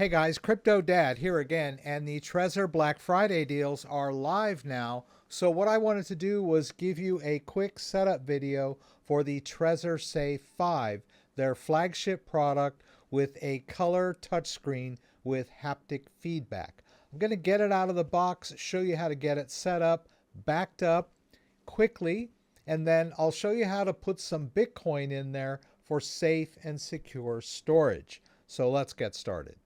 Hey guys, CryptoDad here again, and the Trezor Black Friday deals are live now. So what I wanted to do was give you a quick setup video for the Trezor Safe 5, their flagship product with a color touchscreen with haptic feedback. I'm going to get it out of the box, show you how to get it set up, backed up quickly, and then I'll show you how to put some Bitcoin in there for safe and secure storage. So let's get started.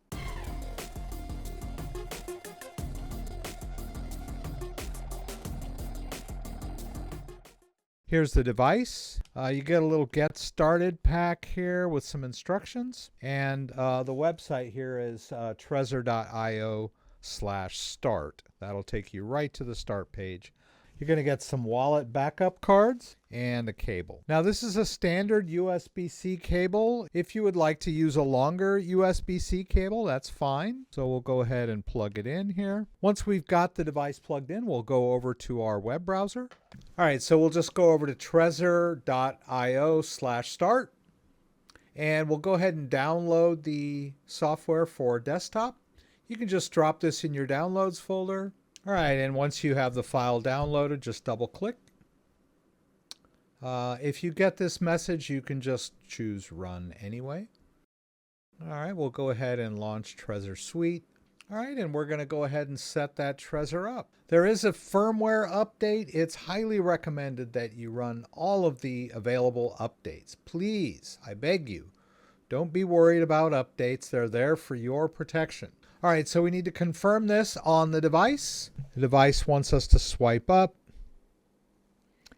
Here's the device. You get a little get started pack here with some instructions. And the website here is trezor.io/start. That'll take you right to the start page. You're going to get some wallet backup cards and a cable. Now this is a standard USB-C cable. If you would like to use a longer USB-C cable, that's fine. So we'll go ahead and plug it in here. Once we've got the device plugged in, we'll go over to our web browser. All right, so we'll just go over to trezor.io/start. And we'll go ahead and download the software for desktop. You can just drop this in your downloads folder. All right, and once you have the file downloaded, just double click. If you get this message, you can just choose Run anyway. All right, we'll go ahead and launch Trezor Suite. All right, and we're going to go ahead and set that Trezor up. There is a firmware update. It's highly recommended that you run all of the available updates. Please, I beg you, don't be worried about updates. They're there for your protection. All right, so we need to confirm this on the device. The device wants us to swipe up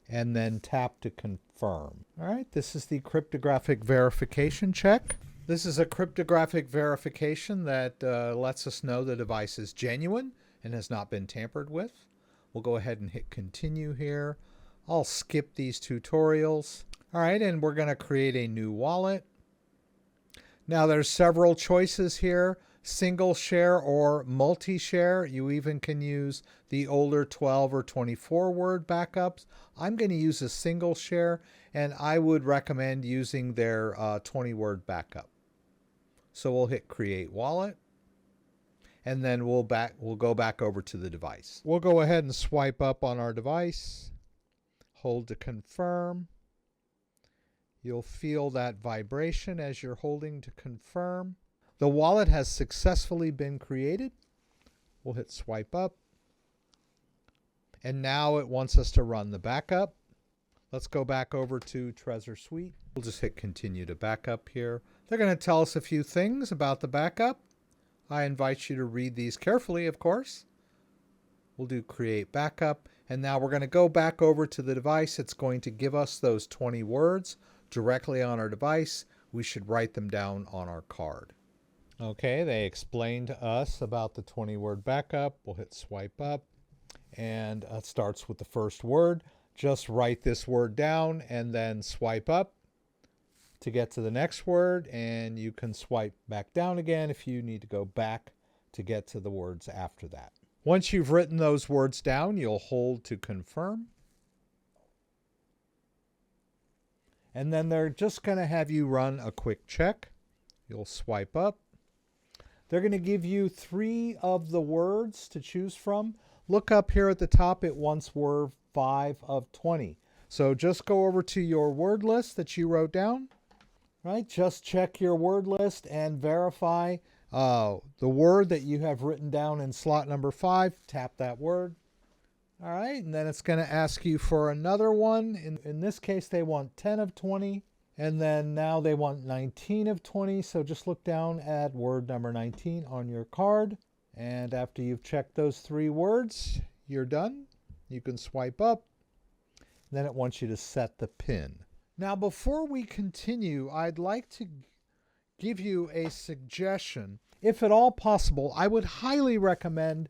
and then tap to confirm. All right, this is the cryptographic verification check. This is a cryptographic verification that lets us know the device is genuine and has not been tampered with. We'll go ahead and hit continue here. I'll skip these tutorials. All right, and we're going to create a new wallet. Now there's several choices here. Single share or multi-share. You even can use the older 12 or 24 word backups. I'm going to use a single share, and I would recommend using their 20 word backup. So we'll hit create wallet, and then we'll go back over to the device. We'll go ahead and swipe up on our device, hold to confirm. You'll feel that vibration as you're holding to confirm. The wallet has successfully been created. We'll hit swipe up. And now it wants us to run the backup. Let's go back over to Trezor Suite. We'll just hit continue to backup here. They're going to tell us a few things about the backup. I invite you to read these carefully, of course. We'll do create backup. And now we're going to go back over to the device. It's going to give us those 20 words directly on our device. We should write them down on our card. Okay, they explained to us about the 20 word backup. We'll hit swipe up, and it starts with the first word. Just write this word down and then swipe up to get to the next word, and you can swipe back down again if you need to go back to get to the words after that. Once you've written those words down, you'll hold to confirm. And then they're just going to have you run a quick check. You'll swipe up. They're going to give you 3 of the words to choose from. Look up here at the top. It once were 5 of 20. So just go over to your word list that you wrote down. Right? Just check your word list and verify the word that you have written down in slot number 5. Tap that word. All right. And then it's going to ask you for another one. In this case, they want 10 of 20. And then now they want 19 of 20. So just look down at word number 19 on your card. And after you've checked those 3 words, you're done. You can swipe up. Then it wants you to set the PIN. Now, before we continue, I'd like to give you a suggestion. If at all possible, I would highly recommend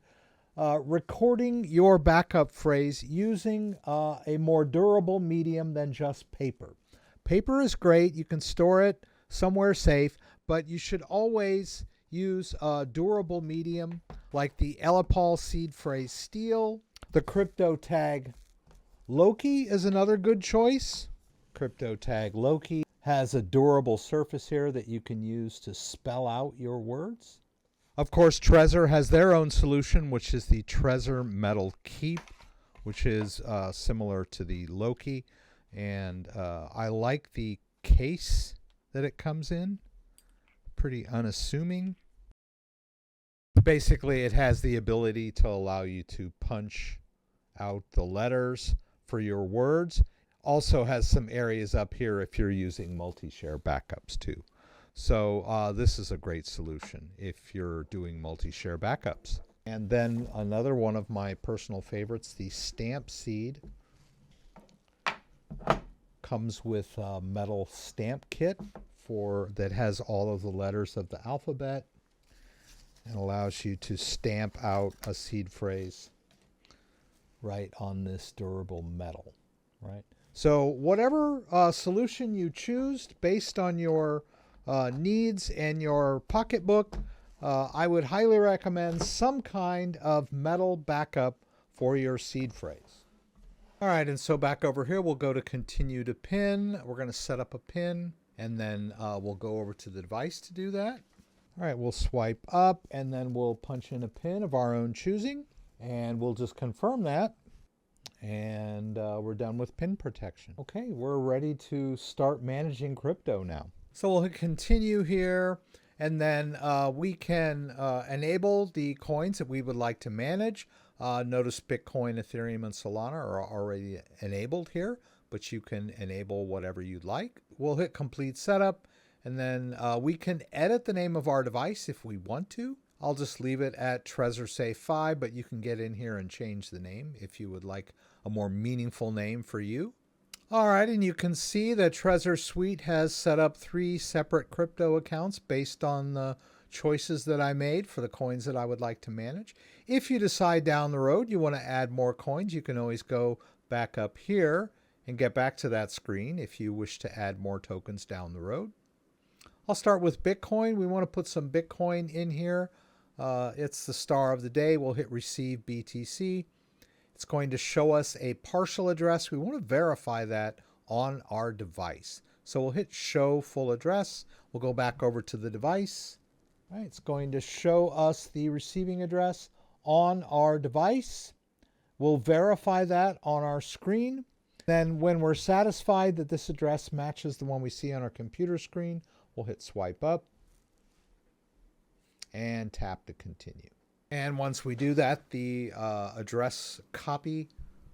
recording your backup phrase using a more durable medium than just paper. Paper is great. You can store it somewhere safe, but you should always use a durable medium like the Elipal seed phrase steel. The CryptoTag Loki is another good choice. CryptoTag Loki has a durable surface here that you can use to spell out your words. Of course, Trezor has their own solution, which is the Trezor Metal Keep, which is similar to the Loki. And I like the case that it comes in. Pretty unassuming. Basically, it has the ability to allow you to punch out the letters for your words. Also has some areas up here if you're using multi-share backups too. So this is a great solution if you're doing multi-share backups. And then another one of my personal favorites, the Stamp Seed. Comes with a metal stamp kit that has all of the letters of the alphabet and allows you to stamp out a seed phrase right on this durable metal, right? So whatever solution you choose based on your needs and your pocketbook, I would highly recommend some kind of metal backup for your seed phrase. All right, and so back over here, we'll go to continue to pin. We're going to set up a pin, and then we'll go over to the device to do that. All right, we'll swipe up, and then we'll punch in a pin of our own choosing, and we'll just confirm that, and we're done with pin protection. Okay, we're ready to start managing crypto now. So we'll hit continue here, and then we can enable the coins that we would like to manage. Notice Bitcoin, Ethereum, and Solana are already enabled here, but you can enable whatever you'd like. We'll hit complete setup, and then we can edit the name of our device if we want to. I'll just leave it at Trezor Safe 5, but you can get in here and change the name if you would like a more meaningful name for you. All right, and you can see that Trezor Suite has set up 3 separate crypto accounts based on the choices that I made for the coins that I would like to manage. If you decide down the road you want to add more coins, you can always go back up here and get back to that screen if you wish to add more tokens down the road. I'll start with Bitcoin. We want to put some Bitcoin in here. It's the star of the day. We'll hit receive BTC. It's going to show us a partial address. We want to verify that on our device. So we'll hit show full address. We'll go back over to the device. All right, it's going to show us the receiving address on our device. We'll verify that on our screen. Then when we're satisfied that this address matches the one we see on our computer screen, we'll hit swipe up and tap to continue. And once we do that, the address copy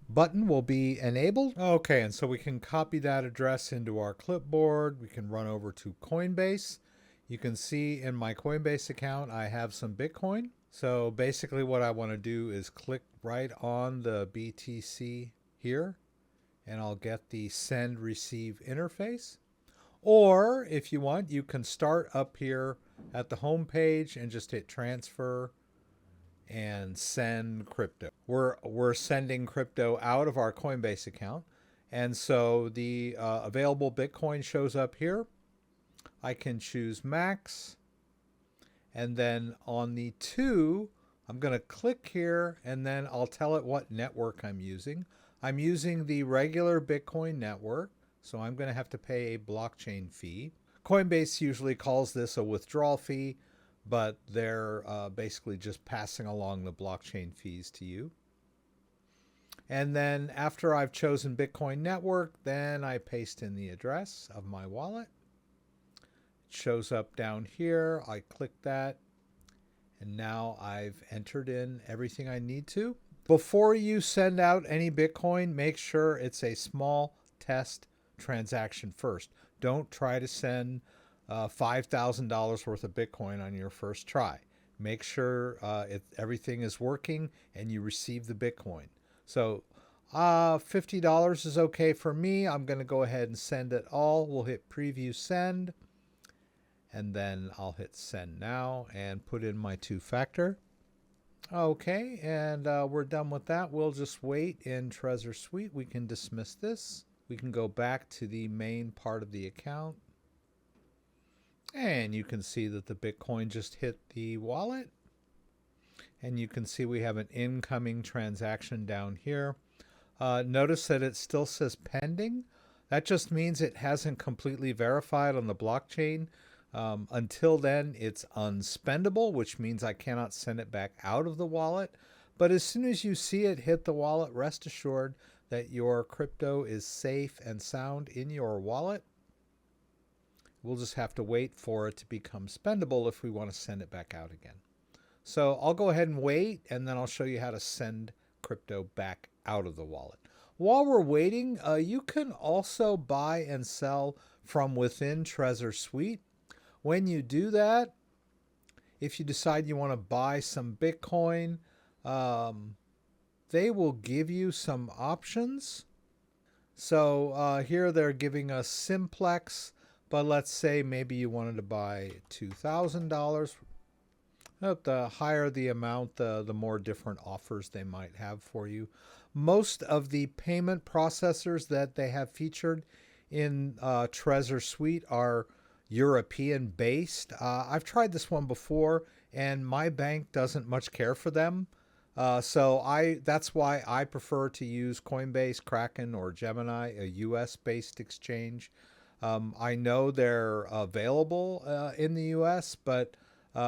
button will be enabled. Okay, and so we can copy that address into our clipboard. We can run over to Coinbase. You can see in my Coinbase account, I have some Bitcoin. So basically what I want to do is click right on the BTC here, and I'll get the send receive interface. Or if you want, you can start up here at the home page and just hit transfer and send crypto. We're sending crypto out of our Coinbase account. And so the available Bitcoin shows up here. I can choose max. And then on the 2, I'm going to click here, and then I'll tell it what network I'm using. I'm using the regular Bitcoin network, so I'm going to have to pay a blockchain fee. Coinbase usually calls this a withdrawal fee, but they're basically just passing along the blockchain fees to you. And then after I've chosen Bitcoin network, then I paste in the address of my wallet. It shows up down here. I click that, and now I've entered in everything I need to. Before you send out any Bitcoin, make sure it's a small test transaction first. Don't try to send $5,000 worth of Bitcoin on your first try. Make sure everything is working and you receive the Bitcoin. So $50 is okay for me. I'm going to go ahead and send it all. We'll hit preview send, and then I'll hit send now and put in my 2-factor. Okay, and we're done with that. We'll just wait in Trezor Suite. We can dismiss this. We can go back to the main part of the account. And you can see that the Bitcoin just hit the wallet. And you can see we have an incoming transaction down here. Notice that it still says pending. That just means it hasn't completely verified on the blockchain. Until then, it's unspendable, which means I cannot send it back out of the wallet. But as soon as you see it hit the wallet, rest assured that your crypto is safe and sound in your wallet. We'll just have to wait for it to become spendable if we want to send it back out again. So I'll go ahead and wait, and then I'll show you how to send crypto back out of the wallet. While we're waiting, you can also buy and sell from within Trezor Suite. When you do that, if you decide you want to buy some Bitcoin, they will give you some options. So here they're giving us simplex, but let's say maybe you wanted to buy $2,000. The higher the amount, the more different offers they might have for you. Most of the payment processors that they have featured in Trezor Suite are European based. I've tried this one before, and my bank doesn't much care for them. So that's why I prefer to use Coinbase, Kraken, or Gemini, a US based exchange. I know they're available in the US, but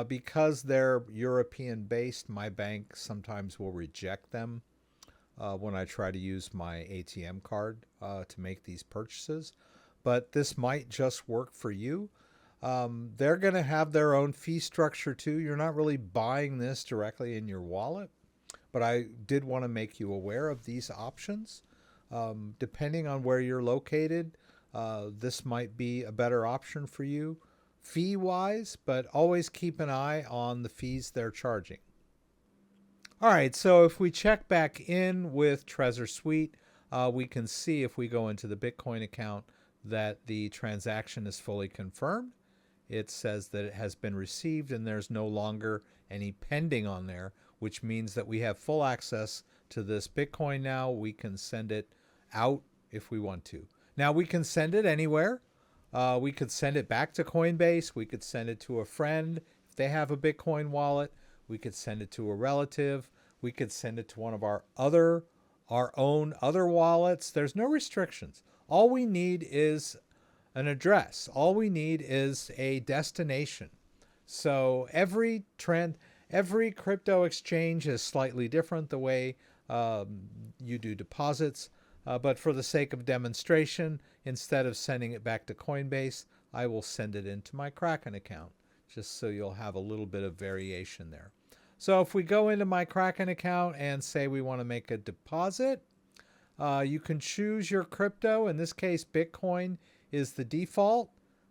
because they're European based, my bank sometimes will reject them when I try to use my ATM card to make these purchases. But this might just work for you. They're going to have their own fee structure too. You're not really buying this directly in your wallet, but I did want to make you aware of these options. Depending on where you're located, this might be a better option for you fee-wise, but always keep an eye on the fees they're charging. All right, so if we check back in with Trezor Suite, we can see if we go into the Bitcoin account that the transaction is fully confirmed. It says that it has been received and there's no longer any pending on there, which means that we have full access to this Bitcoin now. We can send it out if we want to. Now we can send it anywhere. We could send it back to Coinbase. We could send it to a friend if they have a Bitcoin wallet. We could send it to a relative. We could send it to one of our own other wallets. There's no restrictions. All we need is an address. All we need is a destination. So every crypto exchange is slightly different the way you do deposits. But for the sake of demonstration, instead of sending it back to Coinbase, I will send it into my Kraken account, just so you'll have a little bit of variation there. So if we go into my Kraken account and say we want to make a deposit, you can choose your crypto. In this case, Bitcoin is the default,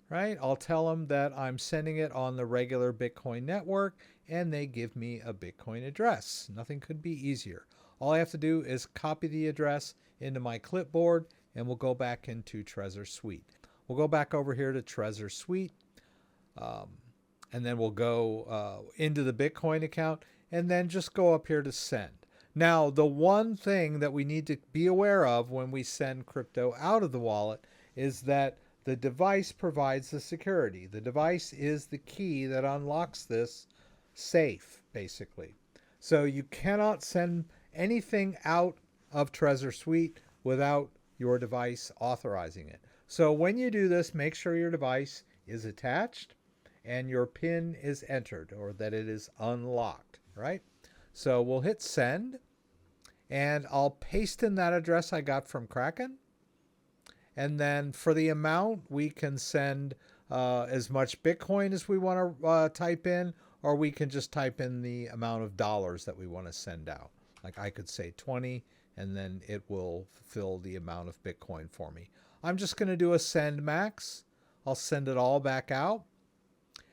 right? I'll tell them that I'm sending it on the regular Bitcoin network, and they give me a Bitcoin address. Nothing could be easier. All I have to do is copy the address into my clipboard, and we'll go back into Trezor Suite. We'll go back over here to Trezor Suite, and then we'll go into the Bitcoin account, and then just go up here to send. Now, the one thing that we need to be aware of when we send crypto out of the wallet is that the device provides the security. The device is the key that unlocks this safe, basically. So you cannot send anything out of Trezor Suite without your device authorizing it. So when you do this, make sure your device is attached and your PIN is entered, or that it is unlocked, right? So we'll hit send, and I'll paste in that address I got from Kraken. And then for the amount, we can send as much Bitcoin as we want to type in, or we can just type in the amount of dollars that we want to send out. Like I could say 20, and then it will fill the amount of Bitcoin for me. I'm just going to do a send max. I'll send it all back out,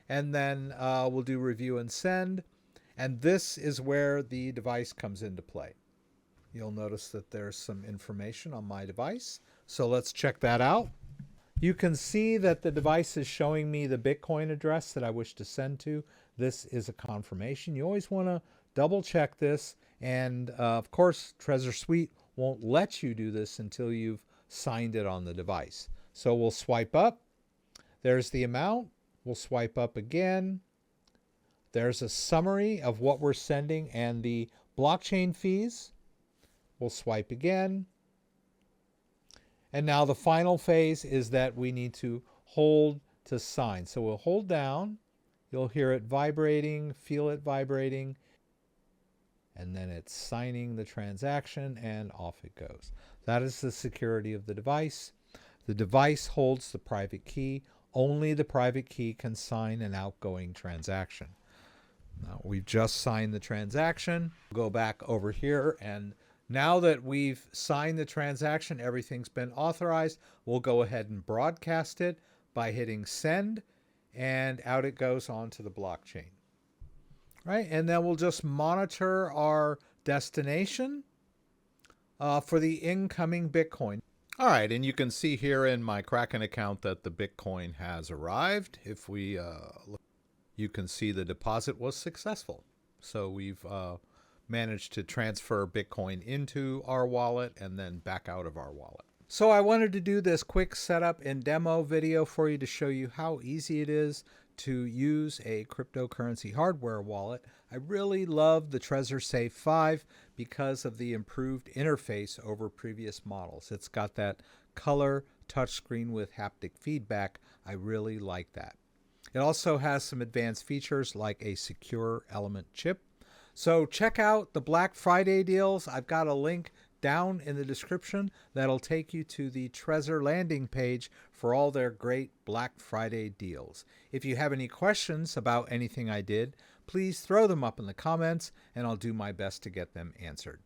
and then we'll do review and send. And this is where the device comes into play. You'll notice that there's some information on my device. So let's check that out. You can see that the device is showing me the Bitcoin address that I wish to send to. This is a confirmation. You always want to double check this. And of course, Trezor Suite won't let you do this until you've signed it on the device. So we'll swipe up. There's the amount. We'll swipe up again. There's a summary of what we're sending and the blockchain fees. We'll swipe again. And now the final phase is that we need to hold to sign. So we'll hold down. You'll hear it vibrating, feel it vibrating, and then it's signing the transaction and off it goes. That is the security of the device. The device holds the private key. Only the private key can sign an outgoing transaction. Now we've just signed the transaction. Go back over here, and now that we've signed the transaction, everything's been authorized. We'll go ahead and broadcast it by hitting send, and out it goes onto the blockchain. Right, and then we'll just monitor our destination for the incoming Bitcoin. All right, and you can see here in my Kraken account that the Bitcoin has arrived. If we look, you can see the deposit was successful. So we've managed to transfer Bitcoin into our wallet and then back out of our wallet. So I wanted to do this quick setup and demo video for you to show you how easy it is to use a cryptocurrency hardware wallet. I really love the Trezor Safe 5 because of the improved interface over previous models. It's got that color touchscreen with haptic feedback. I really like that. It also has some advanced features like a secure element chip. So check out the Black Friday deals. I've got a link down in the description that'll take you to the Trezor landing page for all their great Black Friday deals. If you have any questions about anything I did, please throw them up in the comments and I'll do my best to get them answered.